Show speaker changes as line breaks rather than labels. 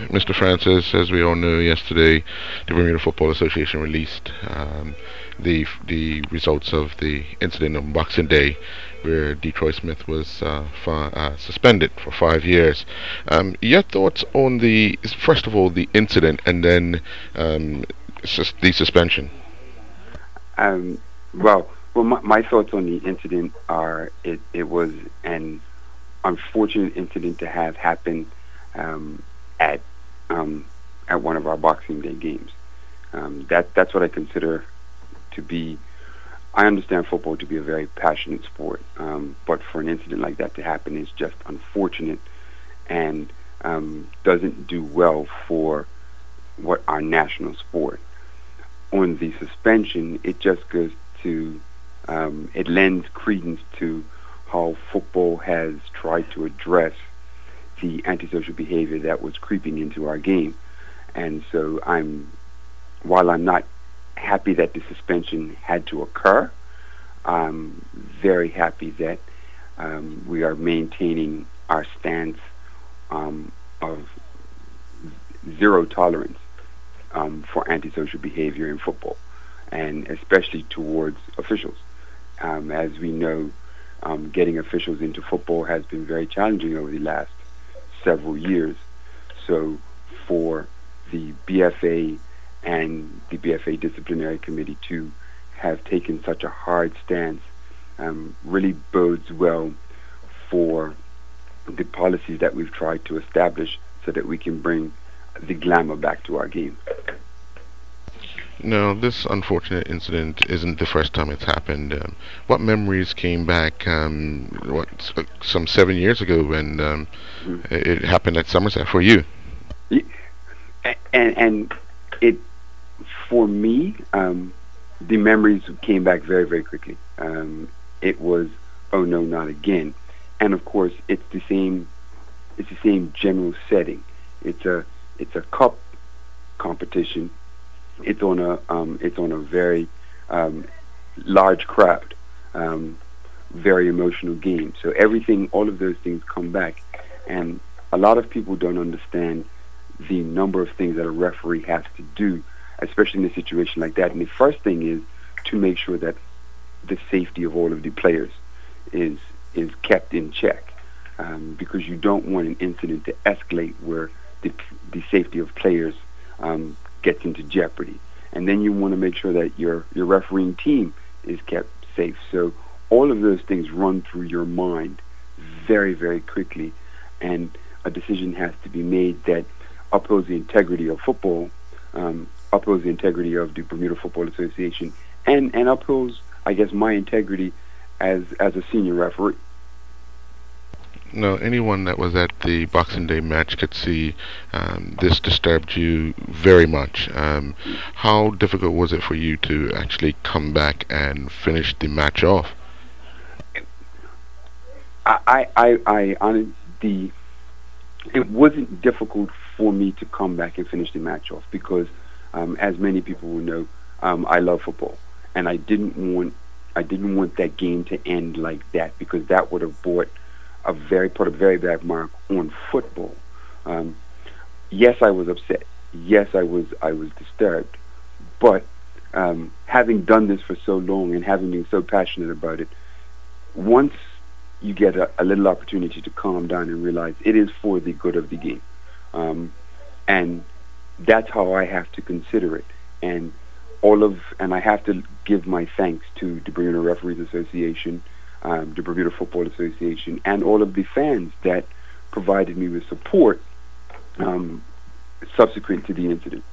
Mr. Francis, as we all know, yesterday the Bermuda Football Association released the results of the incident on Boxing Day, where Detroit Smith was suspended for 5 years. Your thoughts on the first of all the incident, and then the suspension?
Um, my thoughts on the incident are it was an unfortunate incident to have happen um, at um, at one of our Boxing Day games. That's what I consider to be. I understand football to be a very passionate sport, but for an incident like that to happen is just unfortunate and doesn't do well for what our national sport. On the suspension, it just goes to it lends credence to how football has tried to address the antisocial behavior that was creeping into our game. And so while I'm not happy that the suspension had to occur, I'm very happy that we are maintaining our stance of zero tolerance for antisocial behavior in football, and especially towards officials. As we know, getting officials into football has been very challenging over the last several years. So for the BFA and the BFA Disciplinary Committee to have taken such a hard stance really bodes well for the policies that we've tried to establish so that we can bring the glamour back to our game.
No, this unfortunate incident isn't the first time it's happened. What memories came back? Some 7 years ago when
Mhm.
it happened at Somerset for you?
And it for me, the memories came back very, very quickly. It was, oh no, not again. And of course, it's the same general setting. It's a cup competition. It's on a very large crowd, very emotional game. So everything, all of those things come back, and a lot of people don't understand the number of things that a referee has to do, especially in a situation like that. And the first thing is to make sure that the safety of all of the players is kept in check, because you don't want an incident to escalate where the safety of players gets into jeopardy. And then you want to make sure that your refereeing team is kept safe. So all of those things run through your mind very, very quickly, and a decision has to be made that upholds the integrity of football, upholds the integrity of the Bermuda Football Association, and upholds, I guess, my integrity as a senior referee.
No, anyone that was at the Boxing Day match could see this disturbed you very much. How difficult was it for you to actually come back and finish the match off?
The it wasn't difficult for me to come back and finish the match off because, as many people will know, I love football, and I didn't want that game to end like that because that would have put a very bad mark on football. Um, yes, I was upset. Yes, I was disturbed, but having done this for so long and having been so passionate about it, once you get a little opportunity to calm down and realize it is for the good of the game. And that's how I have to consider it. And I have to give my thanks to the Bermuda Referees Association, the Bermuda Football Association, and all of the fans that provided me with support subsequent to the incident.